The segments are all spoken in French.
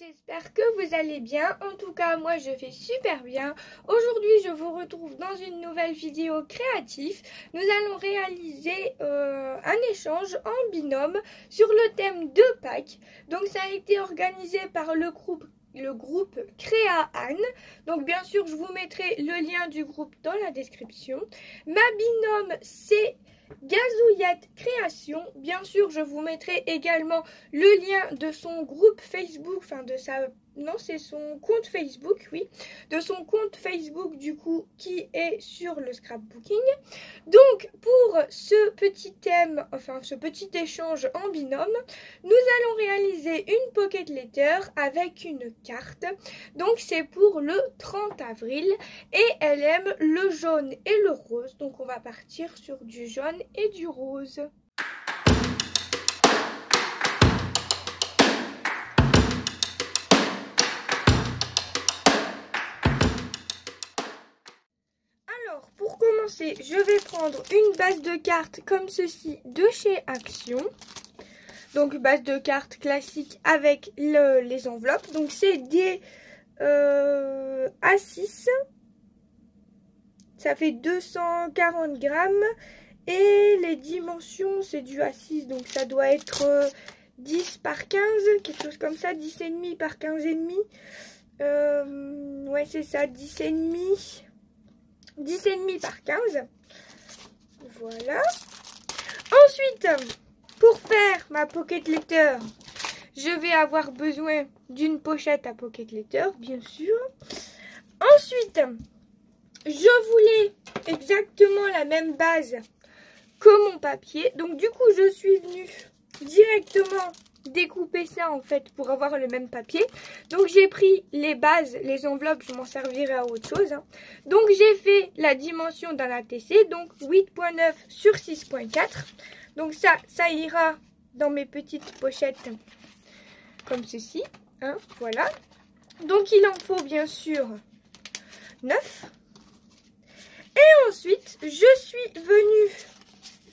j'espère que vous allez bien. En tout cas, moi je vais super bien. Aujourd'hui, je vous retrouve dans une nouvelle vidéo créative. Nous allons réaliser un échange en binôme sur le thème de Pâques. Donc ça a été organisé par le groupe Créa Anne. Donc bien sûr, je vous mettrai le lien du groupe dans la description. Ma binôme, c'est Gazouillette Création. Bien sûr, je vous mettrai également le lien de son groupe Facebook, enfin de sa... Non, c'est son compte Facebook, oui. De son compte Facebook, du coup, qui est sur le scrapbooking. Donc, pour ce petit thème, enfin, ce petit échange en binôme, nous allons réaliser une pocket letter avec une carte. Donc, c'est pour le 30 avril. Et elle aime le jaune et le rose. Donc, on va partir sur du jaune et du rose. Alors, pour commencer, je vais prendre une base de cartes comme ceci de chez Action. Donc, base de cartes classique avec les enveloppes. Donc, c'est des A6. Ça fait 240 grammes. Et les dimensions, c'est du A6. Donc, ça doit être 10 par 15. Quelque chose comme ça. 10,5 par 15,5. Ouais, c'est ça. 10,5. 10,5 par 15. Voilà. Ensuite, pour faire ma pocket letter, je vais avoir besoin d'une pochette à pocket letter, bien sûr. Ensuite, je voulais exactement la même base que mon papier. Donc du coup, je suis venue directement découper ça en fait pour avoir le même papier. Donc j'ai pris les bases, les enveloppes, je m'en servirai à autre chose. Donc j'ai fait la dimension d'un ATC, donc 8,9 sur 6,4. Donc ça ira dans mes petites pochettes comme ceci. Voilà. Donc il en faut bien sûr 9. Et ensuite, je suis venue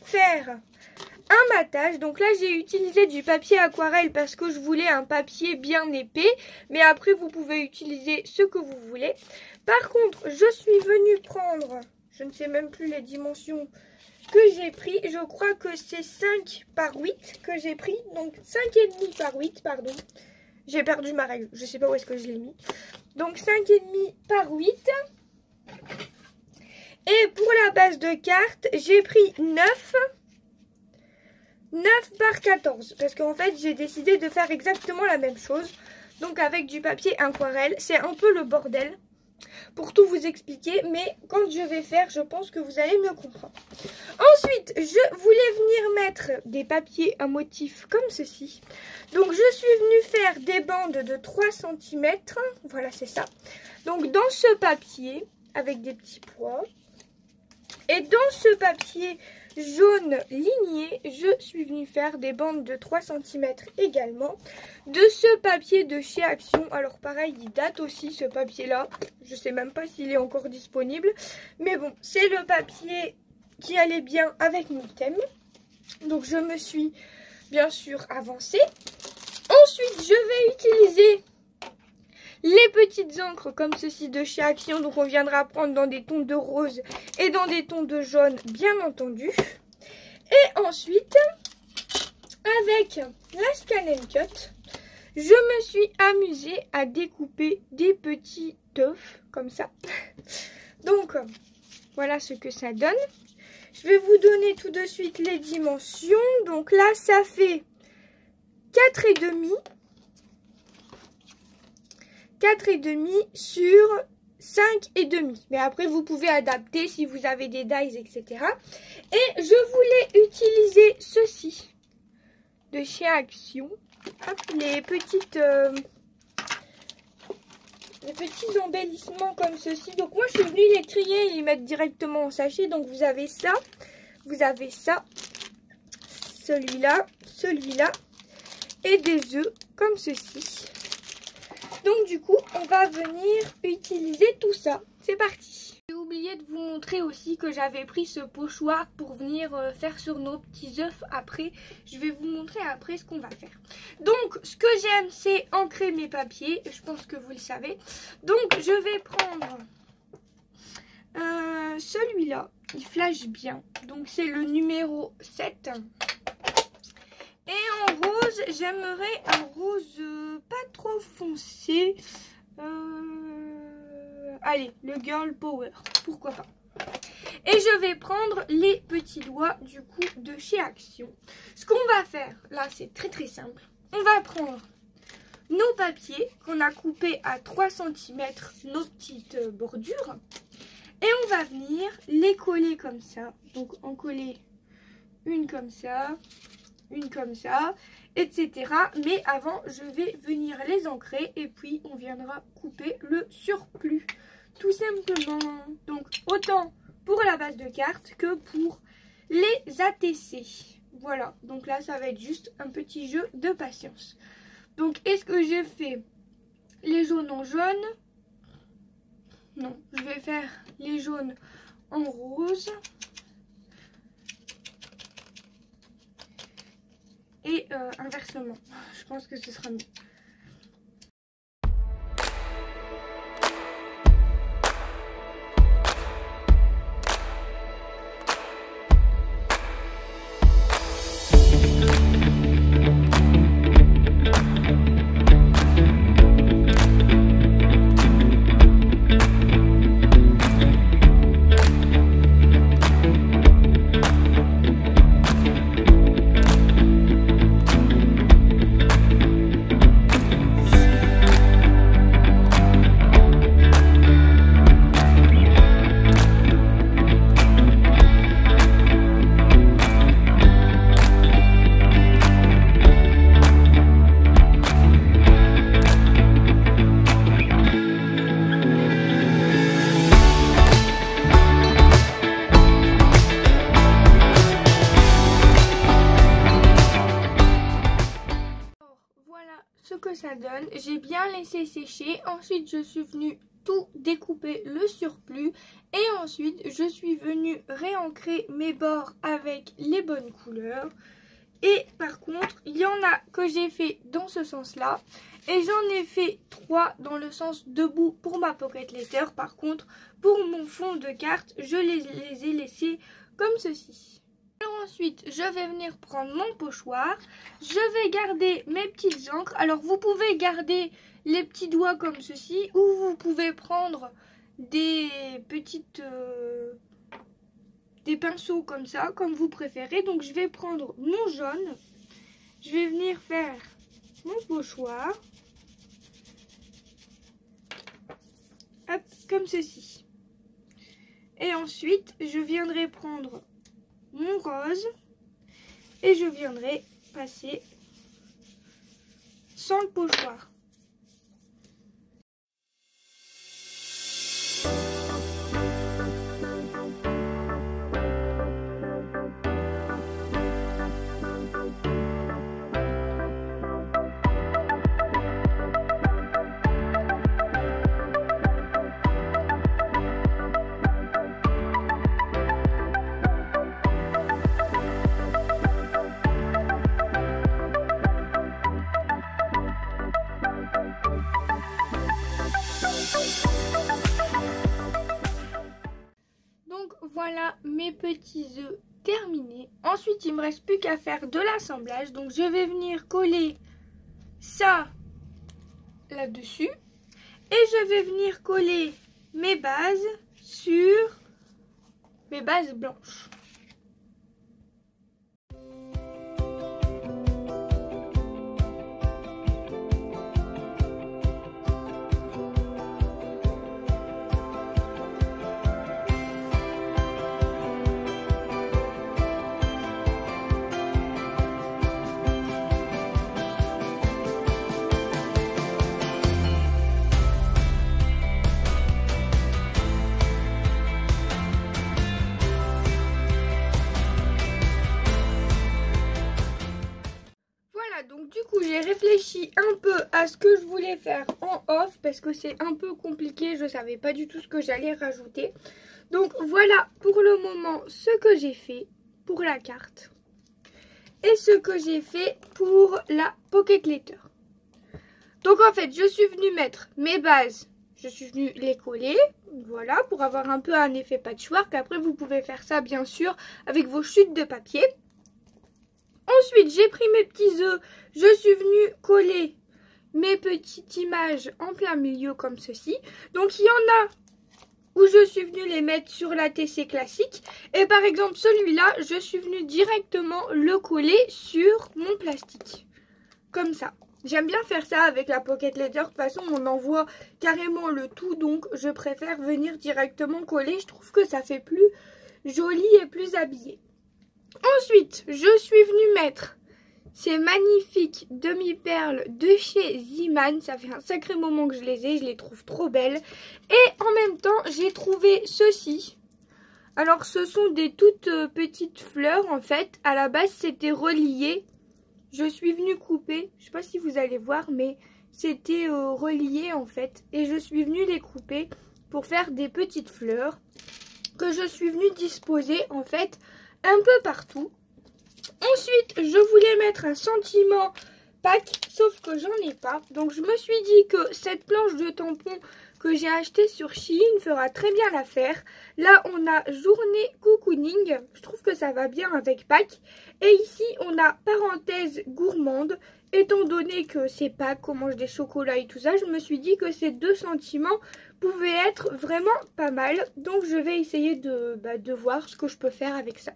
faire un matage. Donc là, j'ai utilisé du papier aquarelle parce que je voulais un papier bien épais. Mais après, vous pouvez utiliser ce que vous voulez. Par contre, je suis venue prendre, je ne sais même plus les dimensions que j'ai pris. Je crois que c'est 5 par 8 que j'ai pris. Donc 5,5 par 8, pardon. J'ai perdu ma règle. Je ne sais pas où est-ce que je l'ai mis. Donc 5,5 par 8. Et pour la base de cartes, j'ai pris 9 par 14. Parce qu'en fait, j'ai décidé de faire exactement la même chose. Donc avec du papier aquarelle. C'est un peu le bordel pour tout vous expliquer. Mais quand je vais faire, je pense que vous allez mieux comprendre. Ensuite, je voulais venir mettre des papiers à motif comme ceci. Donc je suis venue faire des bandes de 3 cm. Voilà, c'est ça. Donc dans ce papier, avec des petits pois. Et dans ce papier jaune ligné, je suis venue faire des bandes de 3 cm également. De ce papier de chez Action. Alors pareil, il date aussi ce papier-là. Je ne sais même pas s'il est encore disponible. Mais bon, c'est le papier qui allait bien avec mon thème. Donc je me suis bien sûr avancée. Ensuite, je vais utiliser les petites encres comme ceci de chez Action. Donc on viendra prendre dans des tons de rose et dans des tons de jaune, bien entendu. Et ensuite, avec la Scan & Cut, je me suis amusée à découper des petits œufs comme ça. Donc voilà ce que ça donne. Je vais vous donner tout de suite les dimensions. Donc là, ça fait 4,5. 4,5 sur 5,5. Mais après, vous pouvez adapter si vous avez des dies, etc. Et je voulais utiliser ceci de chez Action. Hop, les petits embellissements comme ceci. Donc moi, je suis venue les trier et les mettre directement en sachet. Donc vous avez ça, celui-là, celui-là et des œufs comme ceci. Donc du coup, on va venir utiliser tout ça. C'est parti. oublié de vous montrer aussi que j'avais pris ce pochoir pour venir faire sur nos petits œufs après. Je vais vous montrer après ce qu'on va faire. Donc, ce que j'aime, c'est ancrer mes papiers. Je pense que vous le savez. Donc, je vais prendre celui-là. Il flash bien. Donc, c'est le numéro 7. Et en rose, j'aimerais un rose pas trop foncé. Allez, le Girl Power, pourquoi pas. Et je vais prendre les petits doigts du coup de chez Action. Ce qu'on va faire, là c'est très simple. On va prendre nos papiers qu'on a coupés à 3 cm, nos petites bordures. Et on va venir les coller comme ça. Donc en coller une comme ça, etc. Mais avant, je vais venir les ancrer et puis on viendra couper le surplus. Tout simplement. Donc, autant pour la base de cartes que pour les ATC. Voilà. Donc là, ça va être juste un petit jeu de patience. Donc, est-ce que j'ai fait les jaunes en jaune? Non, je vais faire les jaunes en rose. Et inversement, je pense que ce sera mieux. Que ça donne, j'ai bien laissé sécher, ensuite je suis venue tout découper le surplus et ensuite je suis venue réancrer mes bords avec les bonnes couleurs. Et par contre il y en a que j'ai fait dans ce sens là et j'en ai fait 3 dans le sens debout pour ma pocket letter. Par contre pour mon fond de carte je les ai laissés comme ceci. Alors ensuite, je vais venir prendre mon pochoir. Je vais garder mes petites encres. Alors, vous pouvez garder les petits doigts comme ceci. Ou vous pouvez prendre des petites... des pinceaux comme ça, comme vous préférez. Donc, je vais prendre mon jaune. Je vais venir faire mon pochoir. Hop, comme ceci. Et ensuite, je viendrai prendre mon rose et je viendrai passer sans le pochoir. Voilà mes petits œufs terminés. Ensuite, il me reste plus qu'à faire de l'assemblage. Donc, je vais venir coller ça là-dessus. Et je vais venir coller mes bases sur mes bases blanches. voilà ce que je voulais faire en off parce que c'est un peu compliqué. Je savais pas du tout ce que j'allais rajouter. Donc voilà pour le moment ce que j'ai fait pour la carte. Et ce que j'ai fait pour la Pocket Letter. Donc en fait, je suis venue mettre mes bases. Je suis venue les coller. Voilà, pour avoir un peu un effet patchwork. Après, vous pouvez faire ça bien sûr avec vos chutes de papier. Ensuite, j'ai pris mes petits œufs. Je suis venue coller mes petites images en plein milieu comme ceci. Donc il y en a où je suis venue les mettre sur la TC classique. Et par exemple, celui-là, je suis venue directement le coller sur mon plastique. Comme ça. J'aime bien faire ça avec la Pocket Letter. De toute façon, on envoie carrément le tout. Donc, je préfère venir directement coller. Je trouve que ça fait plus joli et plus habillé. Ensuite, je suis venue mettre ces magnifiques demi-perles de chez Zeeman. Ça fait un sacré moment que je les ai. Je les trouve trop belles. Et en même temps, j'ai trouvé ceci. Alors, ce sont des toutes petites fleurs en fait. À la base, c'était relié. Je suis venue couper. Je ne sais pas si vous allez voir, mais c'était relié en fait. Et je suis venue les couper pour faire des petites fleurs que je suis venue disposer en fait un peu partout. Ensuite, je voulais mettre un sentiment pack, sauf que j'en ai pas. Donc, je me suis dit que cette planche de tampon que j'ai achetée sur Shein fera très bien l'affaire. Là, on a journée cocooning. Je trouve que ça va bien avec Pâques. Et ici, on a parenthèse gourmande. Étant donné que c'est Pâques, qu'on mange des chocolats et tout ça, je me suis dit que ces deux sentiments pouvaient être vraiment pas mal. Donc, je vais essayer de voir ce que je peux faire avec ça.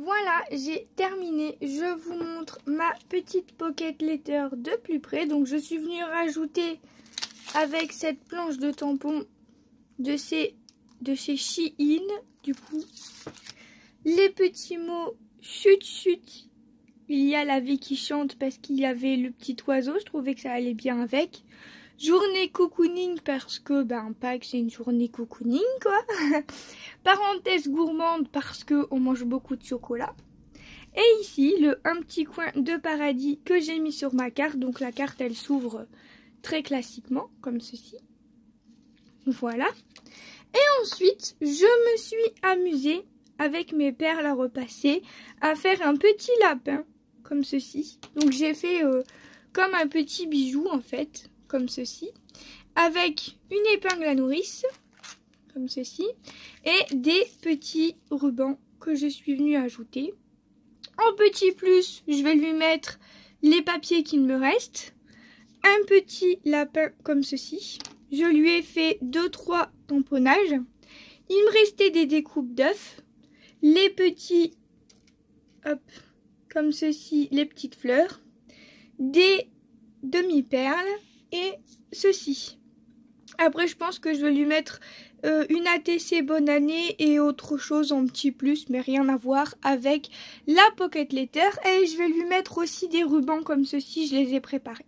Voilà, j'ai terminé. Je vous montre ma petite Pocket Letter de plus près. Donc, je suis venue rajouter avec cette planche de tampon de chez Shein, du coup, les petits mots chut chut. Il y a la vie qui chante parce qu'il y avait le petit oiseau. Je trouvais que ça allait bien avec. Journée cocooning parce que Pâques c'est une journée cocooning quoi. Parenthèse gourmande parce que on mange beaucoup de chocolat. Et ici un petit coin de paradis que j'ai mis sur ma carte. Donc la carte elle s'ouvre très classiquement comme ceci. Voilà. Et ensuite je me suis amusée avec mes perles à repasser à faire un petit lapin comme ceci. Donc j'ai fait comme un petit bijou en fait. Comme ceci, avec une épingle à nourrice, comme ceci, et des petits rubans que je suis venue ajouter. En petit plus, je vais lui mettre les papiers qu'il me reste, un petit lapin comme ceci. Je lui ai fait 2-3 tamponnages. Il me restait des découpes d'œufs, les petits, hop, comme ceci, les petites fleurs, des demi-perles, et ceci. Après, je pense que je vais lui mettre une ATC bonne année et autre chose en petit plus, mais rien à voir avec la Pocket Letter. Et je vais lui mettre aussi des rubans comme ceci, je les ai préparés.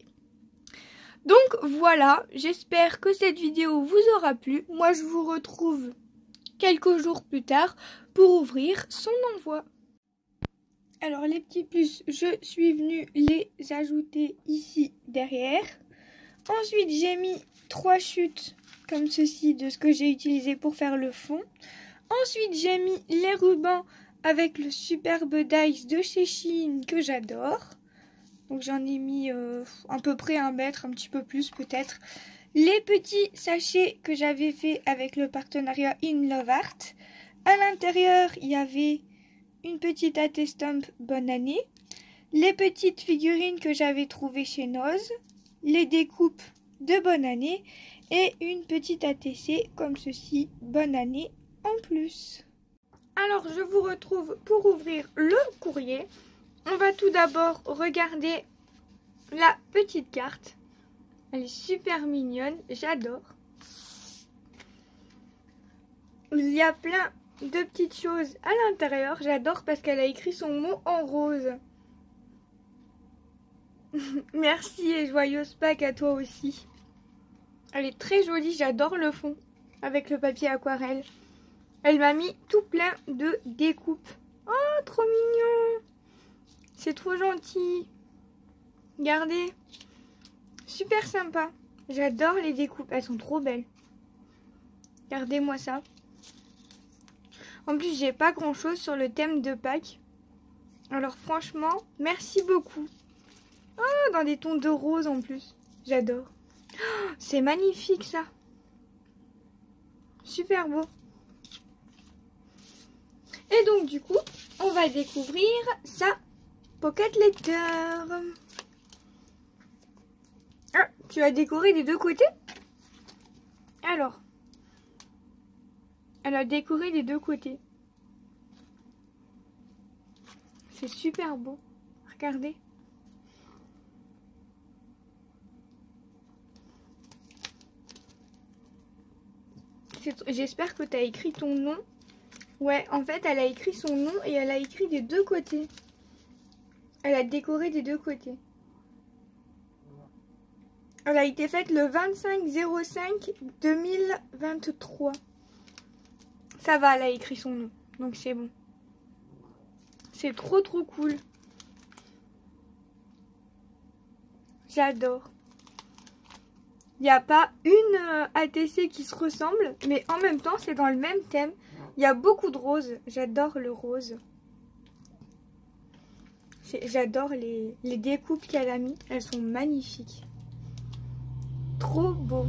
Donc voilà, j'espère que cette vidéo vous aura plu. Moi, je vous retrouve quelques jours plus tard pour ouvrir son envoi. Alors, les petits plus, je suis venue les ajouter ici derrière. Ensuite, j'ai mis 3 chutes comme ceci de ce que j'ai utilisé pour faire le fond. Ensuite, j'ai mis les rubans avec le superbe dice de chez Shein que j'adore. Donc, j'en ai mis à peu près 1 mètre, un petit peu plus peut-être. Les petits sachets que j'avais fait avec le partenariat In Love Art. À l'intérieur, il y avait une petite AT-Stamp bonne année. Les petites figurines que j'avais trouvées chez Noz. Les découpes de bonne année et une petite ATC comme ceci, bonne année en plus. Alors je vous retrouve pour ouvrir le courrier. On va tout d'abord regarder la petite carte. Elle est super mignonne, j'adore. Il y a plein de petites choses à l'intérieur, j'adore parce qu'elle a écrit son mot en rose. Merci et joyeuse Pâques à toi aussi. Elle est très jolie, j'adore le fond avec le papier aquarelle. Elle m'a mis tout plein de découpes. Oh, trop mignon. C'est trop gentil. Regardez. Super sympa. J'adore les découpes. Elles sont trop belles. Regardez-moi ça. En plus, j'ai pas grand chose sur le thème de Pâques. Alors franchement, merci beaucoup. Oh, dans des tons de rose en plus. J'adore. Oh, c'est magnifique ça. Super beau. Et donc du coup, on va découvrir sa pocket letter. Ah, tu as décoré des deux côtés? Alors, elle a décoré des deux côtés. C'est super beau. Regardez. J'espère que tu as écrit ton nom. Ouais, en fait, elle a écrit son nom et elle a écrit des deux côtés. Elle a décoré des deux côtés. Elle a été faite le 25/05/2023. Ça va, elle a écrit son nom. Donc c'est bon. C'est trop cool. J'adore. Il n'y a pas une ATC qui se ressemble, mais en même temps, c'est dans le même thème. Il y a beaucoup de roses. J'adore le rose. J'adore les découpes qu'elle a mis. Elles sont magnifiques. Trop beau.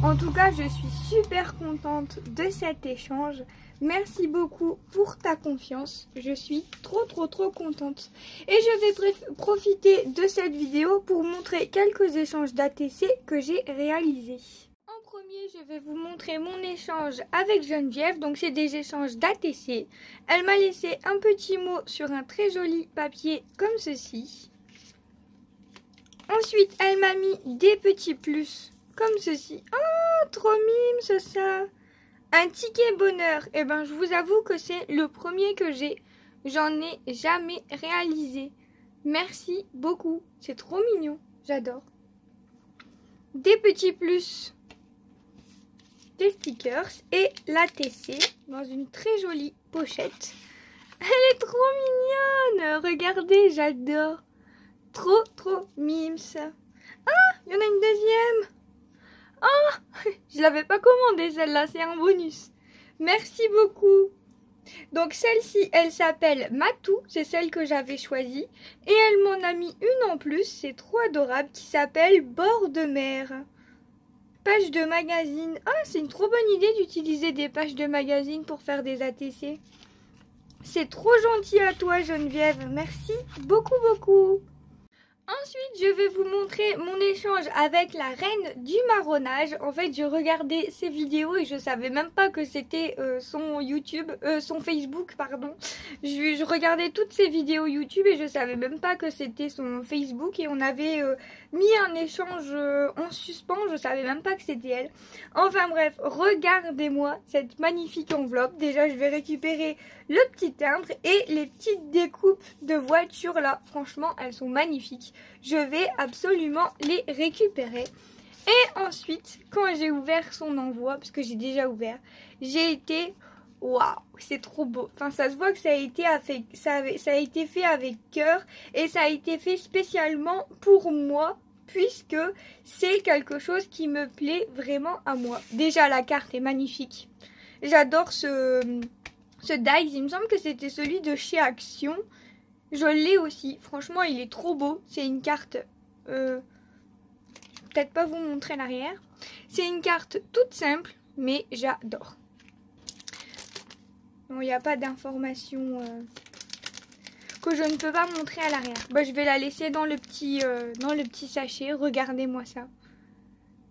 En tout cas, je suis super contente de cet échange. Merci beaucoup pour ta confiance. Je suis trop contente. Et je vais profiter de cette vidéo pour montrer quelques échanges d'ATC que j'ai réalisés. En premier, je vais vous montrer mon échange avec Geneviève. Donc, c'est des échanges d'ATC. Elle m'a laissé un petit mot sur un très joli papier comme ceci. Ensuite, elle m'a mis des petits plus comme ceci. Oh, trop mime ça. Un ticket bonheur. Eh ben, je vous avoue que c'est le premier que j'ai. J'en ai jamais réalisé. Merci beaucoup. C'est trop mignon. J'adore. Des petits plus. Des stickers et l'ATC dans une très jolie pochette. Elle est trop mignonne. Regardez, j'adore. Trop mimes. Ah, il y en a une deuxième. Oh, je l'avais pas commandée celle-là, c'est un bonus. Merci beaucoup. Donc celle-ci, elle s'appelle Matou, c'est celle que j'avais choisie. Et elle m'en a mis une en plus, c'est trop adorable, qui s'appelle Bord de mer. Page de magazine. Ah, c'est une trop bonne idée d'utiliser des pages de magazine pour faire des ATC. C'est trop gentil à toi Geneviève, merci beaucoup. Ensuite, je vais vous montrer mon échange avec la reine du marronnage. En fait, je regardais ses vidéos et je savais même pas que c'était son Facebook, pardon. Je regardais toutes ses vidéos YouTube et je savais même pas que c'était son Facebook. Et on avait mis un échange en suspens, je savais même pas que c'était elle. Enfin bref, regardez-moi cette magnifique enveloppe. Déjà, je vais récupérer le petit timbre et les petites découpes de voitures là. Franchement, elles sont magnifiques. Je vais absolument les récupérer. Et ensuite, quand j'ai ouvert son envoi, parce que j'ai déjà ouvert, j'ai été... Waouh, c'est trop beau. Enfin, ça se voit que ça a été fait avec cœur et ça a été fait spécialement pour moi, puisque c'est quelque chose qui me plaît vraiment à moi. Déjà, la carte est magnifique. J'adore ce dice. Il me semble que c'était celui de chez Action. Je l'ai aussi. Franchement, il est trop beau. C'est une carte... peut-être pas vous montrer l'arrière. C'est une carte toute simple, mais j'adore. Bon, il n'y a pas d'informations que je ne peux pas montrer à l'arrière. Bah, je vais la laisser dans le petit sachet. Regardez-moi ça.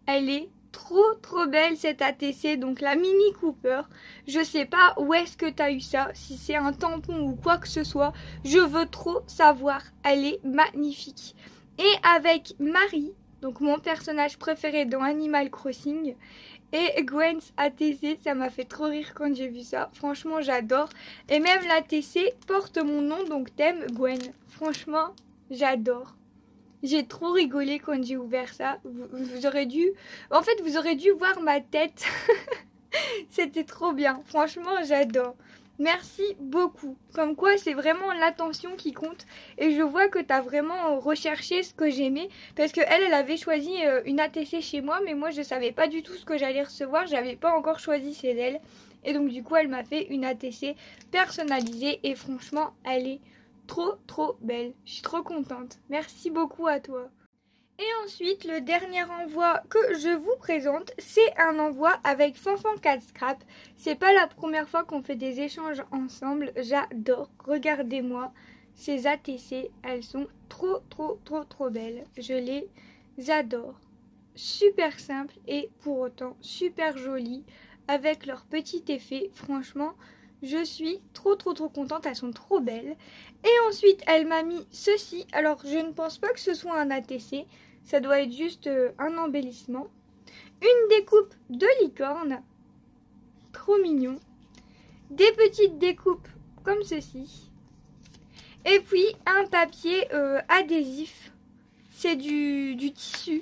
Elle est trop belle cette ATC, donc la Mini Cooper. Je sais pas où est-ce que tu as eu ça, si c'est un tampon ou quoi que ce soit. Je veux trop savoir. Elle est magnifique. Et avec Marie, donc mon personnage préféré dans Animal Crossing, et Gwen's ATC, ça m'a fait trop rire quand j'ai vu ça. Franchement, j'adore. Et même l'ATC porte mon nom, donc thème Gwen. Franchement, j'adore. J'ai trop rigolé quand j'ai ouvert ça. Vous aurez dû... En fait, vous aurez dû voir ma tête. C'était trop bien. Franchement, j'adore. Merci beaucoup. Comme quoi, c'est vraiment l'attention qui compte. Et je vois que tu as vraiment recherché ce que j'aimais. Parce que elle avait choisi une ATC chez moi. Mais moi, je savais pas du tout ce que j'allais recevoir. J'avais pas encore choisi chez elle. Et donc, du coup, elle m'a fait une ATC personnalisée. Et franchement, elle est trop belle. Je suis trop contente. Merci beaucoup à toi. Et ensuite, le dernier envoi que je vous présente, c'est un envoi avec Fanfan 4 Scrap. C'est pas la première fois qu'on fait des échanges ensemble. J'adore. Regardez-moi ces ATC. Elles sont trop belles. Je les adore. Super simple et pour autant super jolies avec leur petit effet. Franchement, je suis trop contente. Elles sont trop belles. Et ensuite, elle m'a mis ceci. Alors, je ne pense pas que ce soit un ATC. Ça doit être juste un embellissement. Une découpe de licorne. Trop mignon. Des petites découpes comme ceci. Et puis un papier adhésif. C'est du tissu.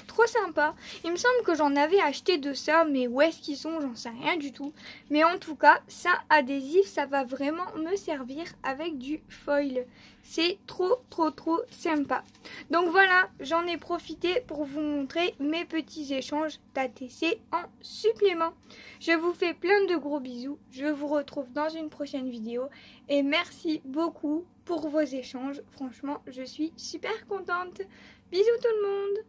Trop sympa. Il me semble que j'en avais acheté de ça, mais où est-ce qu'ils sont, j'en sais rien du tout. Mais en tout cas, ça adhésif, ça va vraiment me servir avec du foil. C'est trop sympa. Donc voilà, j'en ai profité pour vous montrer mes petits échanges d'ATC en supplément. Je vous fais plein de gros bisous. Je vous retrouve dans une prochaine vidéo. Et merci beaucoup pour vos échanges. Franchement, je suis super contente. Bisous tout le monde!